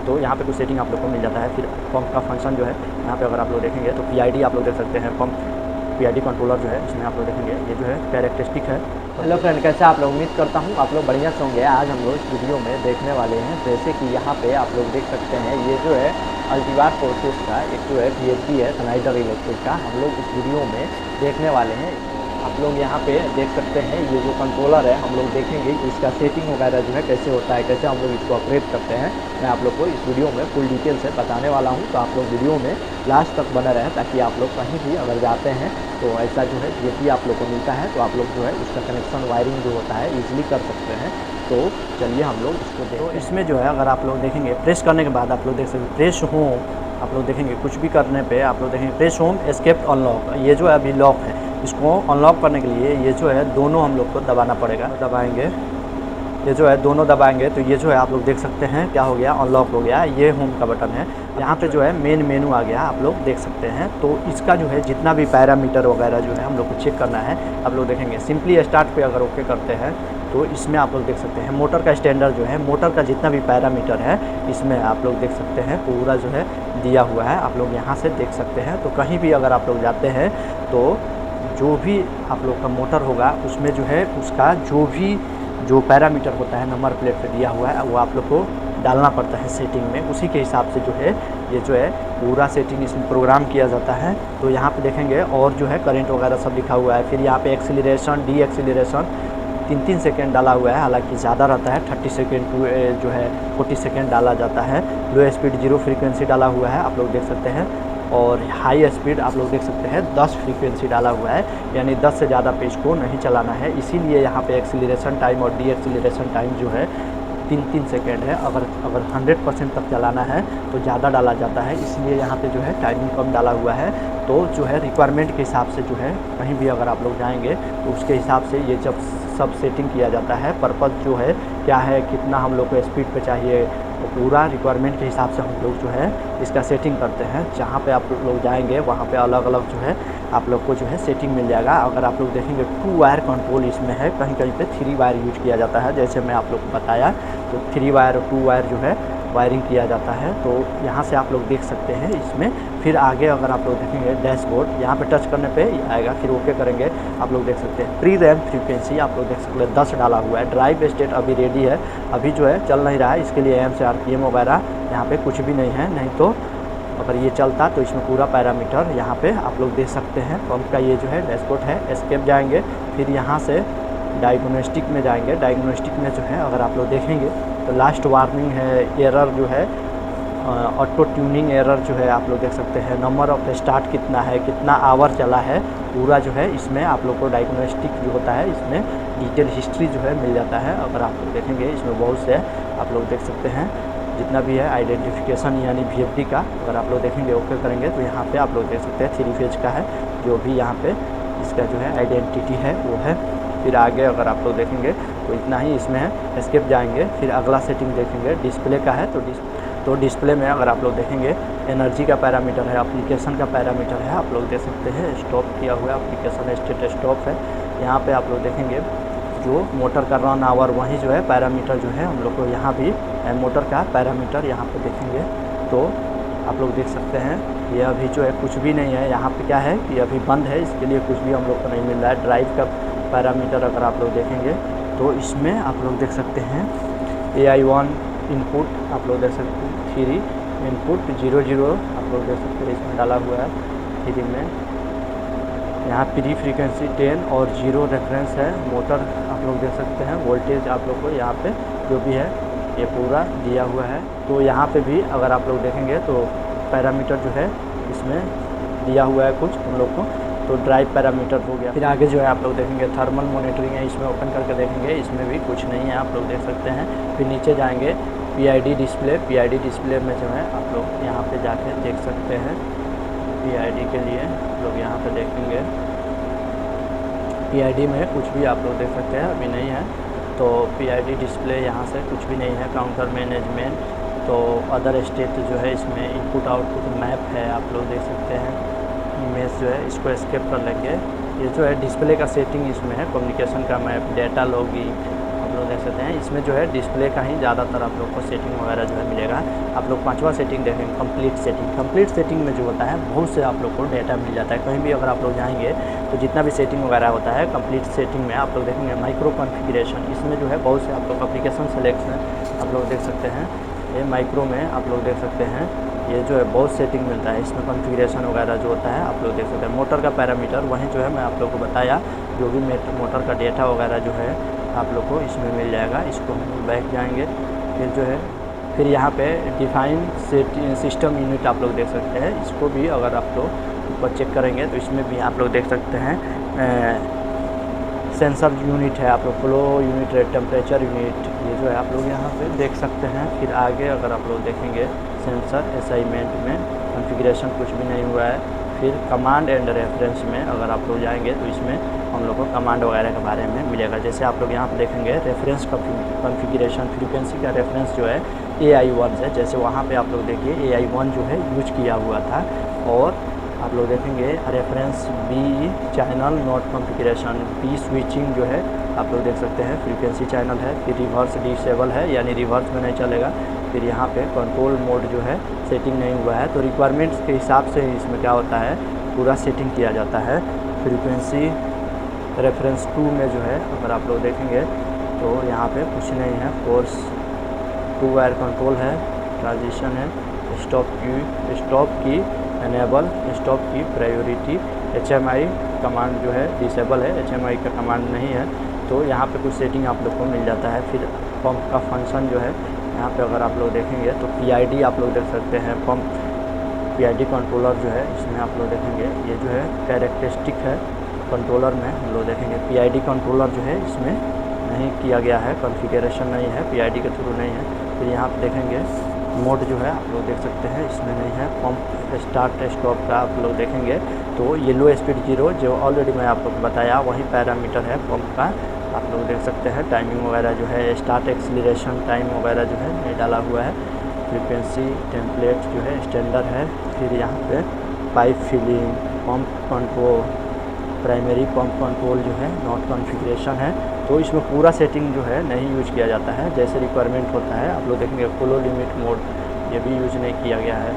तो यहाँ पे कुछ सेटिंग आप लोग को मिल जाता है। फिर पंप का फंक्शन जो है यहाँ पे अगर आप लोग देखेंगे तो PID आप लोग देख सकते हैं। पंप PID कंट्रोलर जो है इसमें आप लोग देखेंगे ये जो है कैरेक्टरिस्टिक है। हेलो फ्रेंड, कैसे आप लोग? उम्मीद करता हूँ आप लोग बढ़िया से होंगे। आज हम लोग इस वीडियो में देखने वाले हैं, जैसे कि यहाँ पे आप लोग देख सकते हैं ये जो है अल्टीवार फोर्सेस का एक जो है VFD है स्नाइडर इलेक्ट्रिक का, हम लोग इस वीडियो में देखने वाले हैं। आप लोग यहाँ पे देख सकते हैं ये जो कंट्रोलर है हम लोग देखेंगे कि इसका सेटिंग वगैरह जो है कैसे होता है, कैसे हम लोग इसको ऑपरेट करते हैं। मैं आप लोग को इस वीडियो में फुल डिटेल से बताने वाला हूँ, तो आप लोग वीडियो में लास्ट तक बने रहें ताकि आप लोग कहीं भी अगर जाते हैं तो ऐसा जो है VFD आप लोग को मिलता है, तो आप लोग जो है उसका कनेक्शन वायरिंग जो होता है ईजिली कर सकते हैं। तो चलिए हम लोग इसको देखते हैं। इसमें जो है अगर आप लोग देखेंगे प्रेस करने के बाद आप लोग देख सकते हैं प्रेस होम, आप लोग देखेंगे कुछ भी करने पे आप लोग देखेंगे प्रेस होम एस्केप अनलॉक, ये जो है अभी लॉक है। इसको अनलॉक करने के लिए ये जो है दोनों हम लोग को दबाना पड़ेगा। दबाएंगे ये जो है दोनों दबाएंगे तो ये जो है आप लोग देख सकते हैं क्या हो गया, अनलॉक हो गया। ये होम का बटन है, यहाँ पे जो है मेन मेनू आ गया, आप लोग देख सकते हैं। तो इसका जो है जितना भी पैरामीटर वगैरह जो है हम लोग को चेक करना है। आप लोग देखेंगे सिंपली स्टार्ट पे अगर ओके करते हैं तो इसमें आप लोग देख सकते हैं मोटर का स्टैंडर्ड जो है, मोटर का जितना भी पैरामीटर है इसमें आप लोग देख सकते हैं पूरा जो है दिया हुआ है। आप लोग यहाँ से देख सकते हैं। तो कहीं भी अगर आप लोग जाते हैं तो जो भी आप लोग का मोटर होगा उसमें जो है उसका जो पैरामीटर होता है नंबर प्लेट पे दिया हुआ है वो आप लोग को डालना पड़ता है सेटिंग में। उसी के हिसाब से जो है ये जो है पूरा सेटिंग इसमें प्रोग्राम किया जाता है। तो यहाँ पे देखेंगे और जो है करंट वगैरह सब लिखा हुआ है। फिर यहाँ पे एक्सीलरेशन डी एक्सीलरेशन 3 सेकेंड डाला हुआ है, हालांकि ज़्यादा रहता है 30 सेकेंड टू जो है 40 सेकेंड डाला जाता है। लो स्पीड 0 फ्रीक्वेंसी डाला हुआ है, आप लोग देख सकते हैं। और हाई स्पीड आप लोग देख सकते हैं 10 फ्रीक्वेंसी डाला हुआ है, यानी 10 से ज़्यादा पेज को नहीं चलाना है। इसीलिए यहाँ पे एक्सीलरेशन टाइम और डी एक्सीलरेशन टाइम जो है 3 सेकेंड है। अगर 100% तक चलाना है तो ज़्यादा डाला जाता है, इसलिए यहाँ पे जो है टाइमिंग कम डाला हुआ है। तो जो है रिक्वायरमेंट के हिसाब से जो है कहीं भी अगर आप लोग जाएंगे तो उसके हिसाब से ये जब सब सेटिंग किया जाता है। पर्पज़ जो है क्या है, कितना हम लोग को स्पीड पे चाहिए, तो पूरा रिक्वायरमेंट के हिसाब से हम लोग जो है इसका सेटिंग करते हैं। जहाँ पे आप लोग जाएंगे वहाँ पे अलग अलग जो है आप लोग को जो है सेटिंग मिल जाएगा। अगर आप लोग देखेंगे 2 वायर कंट्रोल इसमें है, कहीं कहीं पे 3 वायर यूज किया जाता है। जैसे मैं आप लोग को बताया तो 3 वायर और 2 वायर जो है वायरिंग किया जाता है। तो यहाँ से आप लोग देख सकते हैं इसमें। फिर आगे अगर आप लोग देखेंगे डैशबोर्ड, यहाँ पे टच करने पे आएगा, फिर ओके करेंगे। आप लोग देख सकते हैं प्री रैम फ्रीक्वेंसी आप लोग देख सकते हैं 10 डाला हुआ है। ड्राइव स्टेट अभी रेडी है, अभी जो है चल नहीं रहा है, इसके लिए AM से RPM वगैरह यहाँ पे कुछ भी नहीं है। नहीं तो अगर ये चलता तो इसमें पूरा पैरामीटर यहाँ पे आप लोग देख सकते हैं। पंप का ये जो है डैशबोर्ड है। एस्केप जाएंगे, फिर यहाँ से डायग्नोस्टिक में जाएंगे। डायग्नोस्टिक में जो है अगर आप लोग देखेंगे तो लास्ट वार्निंग है, एरर जो है ऑटो ट्यूनिंग एरर जो है आप लोग देख सकते हैं। नंबर ऑफ स्टार्ट कितना है, कितना आवर चला है, पूरा जो है इसमें आप लोग को डायग्नोस्टिक जो होता है इसमें डिटेल हिस्ट्री जो है मिल जाता है। अगर आप लोग देखेंगे इसमें बहुत से आप लोग देख सकते हैं जितना भी है आइडेंटिफिकेशन यानी VFD का। अगर आप लोग देखेंगे ओके करेंगे तो यहाँ पे आप लोग देख सकते हैं 3 फेज का है, जो भी यहाँ पे इसका जो है आइडेंटिटी है वो है। फिर आगे अगर आप लोग देखेंगे तो इतना ही इसमें है। एस्केप जाएंगे, फिर अगला सेटिंग देखेंगे डिस्प्ले का है। तो डिस्प्ले में अगर आप लोग देखेंगे एनर्जी का पैरामीटर है, एप्लीकेशन का पैरामीटर है, आप लोग देख सकते हैं स्टॉप किया हुआ एप्लीकेशन स्टेट स्टॉप है। यहाँ पे आप लोग देखेंगे जो मोटर का रन आवर वहीं जो है पैरामीटर जो है हम लोग को यहाँ भी मोटर का पैरामीटर यहाँ पे देखेंगे तो आप लोग देख सकते हैं ये अभी जो है कुछ भी नहीं है। यहाँ पे क्या है कि अभी बंद है, इसके लिए कुछ भी हम लोग को नहीं मिल रहा है। ड्राइव का पैरामीटर अगर आप लोग देखेंगे तो इसमें आप लोग देख सकते हैं AI1 इनपुट आप लोग देख सकते हैं, 3 इनपुट 00 आप लोग देख सकते हैं इसमें डाला हुआ है 3 में। यहाँ प्री फ्रीक्वेंसी 10 और 0 रेफरेंस है। मोटर आप लोग देख सकते हैं, वोल्टेज आप लोग को यहाँ पे जो भी है ये पूरा दिया हुआ है। तो यहाँ पे भी अगर आप लोग देखेंगे तो पैरामीटर जो है इसमें दिया हुआ है कुछ हम लोग को। तो ड्राइव पैरामीटर हो गया। फिर आगे जो है आप लोग देखेंगे थर्मल मॉनिटरिंग है, इसमें ओपन करके देखेंगे, इसमें भी कुछ नहीं है, आप लोग देख सकते हैं। फिर नीचे जाएंगे PID डिस्प्ले में जो है आप लोग यहाँ पे जाके देख सकते हैं। PID के लिए आप लोग यहाँ पे देखेंगे PID में कुछ भी आप लोग देख सकते हैं अभी नहीं है। तो PID डिस्प्ले यहाँ से कुछ भी नहीं है। काउंटर मैनेजमेंट तो अदर स्टेट जो है इसमें इनपुट आउटपुट मैप है, आप लोग देख सकते हैं। इमेज जो है इसको एस्केप कर लेंगे। ये जो है डिस्प्ले का सेटिंग इसमें है, कम्युनिकेशन का मैप, डेटा लॉगिंग आप लोग देख सकते हैं इसमें जो है डिस्प्ले का ही ज़्यादातर आप लोग को सेटिंग वगैरह जो है मिलेगा। आप लोग 5वां सेटिंग देखेंगे कंप्लीट सेटिंग। कंप्लीट सेटिंग में जो होता है बहुत से आप लोग को डेटा मिल जाता है। कहीं भी अगर आप लोग जाएंगे तो जितना भी सेटिंग वगैरह होता है कंप्लीट सेटिंग में आप लोग देखेंगे माइक्रो कॉन्फ़िगरेशन, इसमें जो है बहुत से आप लोग एप्लीकेशन सेलेक्शन आप लोग देख सकते हैं। ये माइक्रो में आप लोग देख सकते हैं ये जो है बहुत सेटिंग मिलता है, इसमें कॉन्फ़िगरेशन वगैरह जो होता है आप लोग देख सकते हैं। मोटर का पैरामीटर वहीं जो है मैं आप लोग को बताया, जो भी मोटर का डेटा वगैरह जो है आप लोग को इसमें मिल जाएगा। इसको हम बैक जाएंगे, फिर जो है फिर यहाँ पे डिफाइन सिस्टम यूनिट आप लोग देख सकते हैं। इसको भी अगर आप लोग ऊपर चेक करेंगे तो इसमें भी आप लोग देख सकते हैं सेंसर यूनिट है, आप लोग फ्लो यूनिट है, टेम्परेचर यूनिट, ये जो है आप लोग यहाँ पे देख सकते हैं। फिर आगे अगर आप लोग देखेंगे सेंसर असाइनमेंट में कॉन्फ़िगरेशन कुछ भी नहीं हुआ है। फिर कमांड एंड रेफरेंस में अगर आप लोग जाएंगे तो इसमें हम लोग को कमांड वगैरह के बारे में मिलेगा। जैसे आप लोग यहाँ पर देखेंगे रेफरेंस कॉन्फ़िगरेशन फ्रीक्वेंसी का रेफरेंस जो है AI1 है। जैसे वहाँ पे आप लोग देखिए AI1 जो है यूज किया हुआ था। और आप लोग देखेंगे reference B channel note configuration, B switching जो है आप लोग देख सकते हैं फ्रीक्वेंसी चैनल है। फिर रिवर्स डिसेबल है, यानी रिवर्स में नहीं चलेगा। फिर यहाँ पे कंट्रोल मोड जो है सेटिंग नहीं हुआ है, तो रिक्वायरमेंट्स के हिसाब से इसमें क्या होता है पूरा सेटिंग किया जाता है। फ्रीक्वेंसी रेफरेंस 2 में जो है अगर आप लोग देखेंगे तो यहाँ पे कुछ नहीं है। फोर्स 2 वायर कंट्रोल है, ट्रांजिशन है, स्टॉप की एनेबल, स्टॉप की प्रायोरिटी, HMI कमांड जो है डिसेबल है, HMI का कमांड नहीं है। तो यहाँ पे कुछ सेटिंग आप लोग को मिल जाता है। फिर पंप का फंक्शन जो है यहाँ पे अगर आप लोग देखेंगे तो PID आप लोग देख सकते हैं। पंप PID कंट्रोलर जो है इसमें आप लोग देखेंगे ये जो है कैरेक्टरिस्टिक है कंट्रोलर में हम लोग देखेंगे। PID कंट्रोलर जो है इसमें नहीं किया गया है, कॉन्फ़िगरेशन नहीं है, PID के थ्रू नहीं है। फिर यहाँ पे देखेंगे मोड जो है आप लोग देख सकते हैं इसमें नहीं है। पंप स्टार्ट स्टॉप का आप लोग देखेंगे तो ये लो स्पीड 0 जो ऑलरेडी मैं आप लोग को बताया वही पैरामीटर है पंप का, आप लोग देख सकते हैं। टाइमिंग वगैरह जो है स्टार्ट एक्सीलरेशन टाइम वगैरह जो है ये डाला हुआ है। फ्रीक्वेंसी टेम्पलेट जो है स्टैंडर्ड है। फिर यहाँ पे pipe filling, pump control, primary pump control जो है नॉट कॉन्फ़िगरेशन है। तो इसमें पूरा सेटिंग जो है नहीं यूज किया जाता है, जैसे रिक्वायरमेंट होता है आप लोग देखेंगे। फ्लो लिमिट मोड ये भी यूज नहीं किया गया है।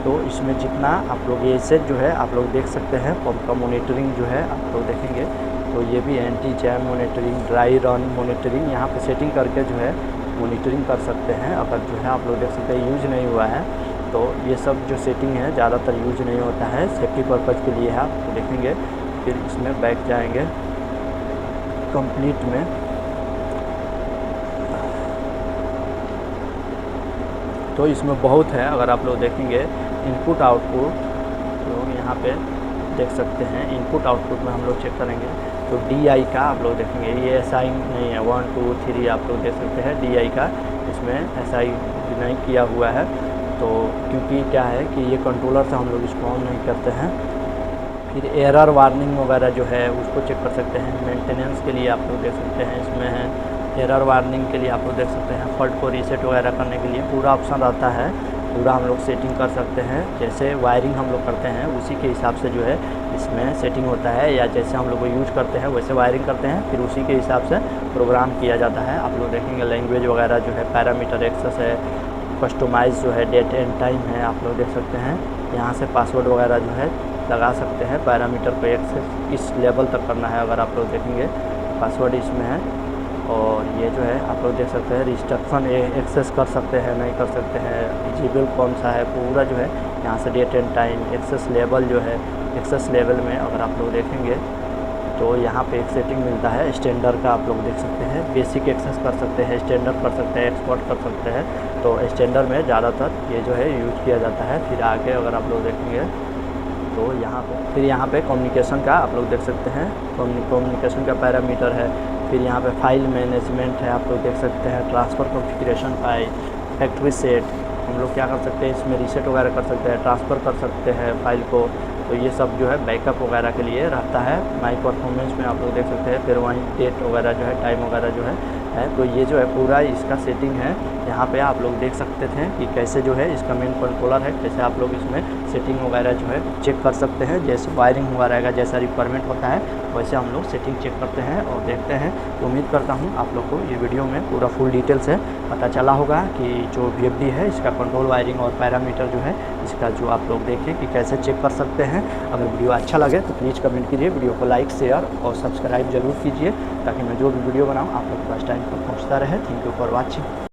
तो इसमें जितना आप लोग ये सेट जो है आप लोग देख सकते हैं। पंप का मॉनिटरिंग जो है आप लोग देखेंगे तो ये भी anti jam monitoring, dry run monitoring यहाँ पे सेटिंग करके जो है मॉनिटरिंग कर सकते हैं। अगर जो है आप लोग देख सकते हैं यूज नहीं हुआ है तो ये सब जो सेटिंग है ज़्यादातर यूज नहीं होता है, सेफ्टी पर्पज़ के लिए है आप तो देखेंगे। फिर इसमें बैक जाएंगे कंप्लीट में, तो इसमें बहुत है। अगर आप लोग देखेंगे इनपुट आउटपुट तो यहाँ पे देख सकते हैं। इनपुट आउटपुट में हम लोग चेक करेंगे तो DI का आप लोग देखेंगे ये असाइन नहीं है, 1 2 3 आप लोग देख सकते हैं। DI का इसमें असाइन नहीं किया हुआ है, तो क्योंकि क्या है कि ये कंट्रोलर से हम लोग इसको ऑन नहीं करते हैं। फिर एरर वार्निंग वगैरह जो है उसको चेक कर सकते हैं। मेंटेनेंस के लिए आप लोग देख सकते हैं इसमें है। एरर वार्निंग के लिए आप लोग देख सकते हैं। फॉल्ट को रीसेट वगैरह करने के लिए पूरा ऑप्शन आता है, पूरा हम लोग सेटिंग कर सकते हैं। जैसे वायरिंग हम लोग करते हैं उसी के हिसाब से जो है इसमें सेटिंग होता है, या जैसे हम लोग यूज करते हैं वैसे वायरिंग करते हैं, फिर उसी के हिसाब से प्रोग्राम किया जाता है। आप लोग देखेंगे लैंग्वेज वगैरह जो है, पैरामीटर एक्सेस है, कस्टमाइज जो है, डेट एंड टाइम है, आप लोग देख सकते हैं। यहाँ से पासवर्ड वगैरह जो है लगा सकते हैं। पैरामीटर को एक्सेस किस लेवल तक करना है अगर आप लोग देखेंगे पासवर्ड इसमें है। और ये जो है आप लोग देख सकते हैं रिस्ट्रिक्शन एक्सेस कर सकते हैं, नहीं कर सकते हैं, एलिजिबल कौन सा है, पूरा जो है यहाँ से date and time. Access level जो है, एक्सेस लेवल में अगर आप लोग देखेंगे तो यहाँ पे एक सेटिंग मिलता है स्टैंडर्ड का, आप लोग देख सकते हैं। बेसिक एक्सेस कर सकते हैं, स्टैंडर्ड कर सकते हैं, एक्सपोर्ट कर सकते हैं। तो स्टैंडर्ड में ज़्यादातर ये जो है यूज किया जाता है। फिर आगे अगर आप लोग देखेंगे तो यहाँ पे फिर यहाँ पे कम्युनिकेशन का आप लोग देख सकते हैं, कम्युनिकेशन का पैरामीटर है। फिर यहाँ पे फाइल मैनेजमेंट है, आप लोग देख सकते हैं। Transfer configuration file, factory set, हम लोग क्या कर सकते हैं इसमें रीसेट वगैरह कर सकते हैं, ट्रांसफ़र कर सकते हैं फाइल को। तो ये सब जो है बैकअप वगैरह के लिए रहता है। माई परफॉर्मेंस में आप लोग देख सकते हैं। फिर वहीं डेट वगैरह जो है, टाइम वगैरह जो है है। तो ये जो है पूरा इसका सेटिंग है, यहाँ पे आप लोग देख सकते थे कि कैसे जो है इसका मेन कंट्रोलर है, कैसे आप लोग इसमें सेटिंग वगैरह जो है चेक कर सकते हैं। जैसे वायरिंग हुआ रहेगा, जैसा रिक्वायरमेंट होता है वैसे हम लोग सेटिंग चेक करते हैं और देखते हैं। तो उम्मीद करता हूँ आप लोग को ये वीडियो में पूरा फुल डिटेल से पता चला होगा कि जो VFD है इसका कंट्रोल वायरिंग और पैरामीटर जो है इसका जो आप लोग देखें कि कैसे चेक कर सकते हैं। अगर वीडियो अच्छा लगे तो प्लीज़ कमेंट कीजिए, वीडियो को लाइक शेयर और सब्सक्राइब जरूर कीजिए ताकि मैं जो भी वीडियो बनाऊँ आप लोग के पास टाइम पर पहुँचता रहे। Thank you for watching.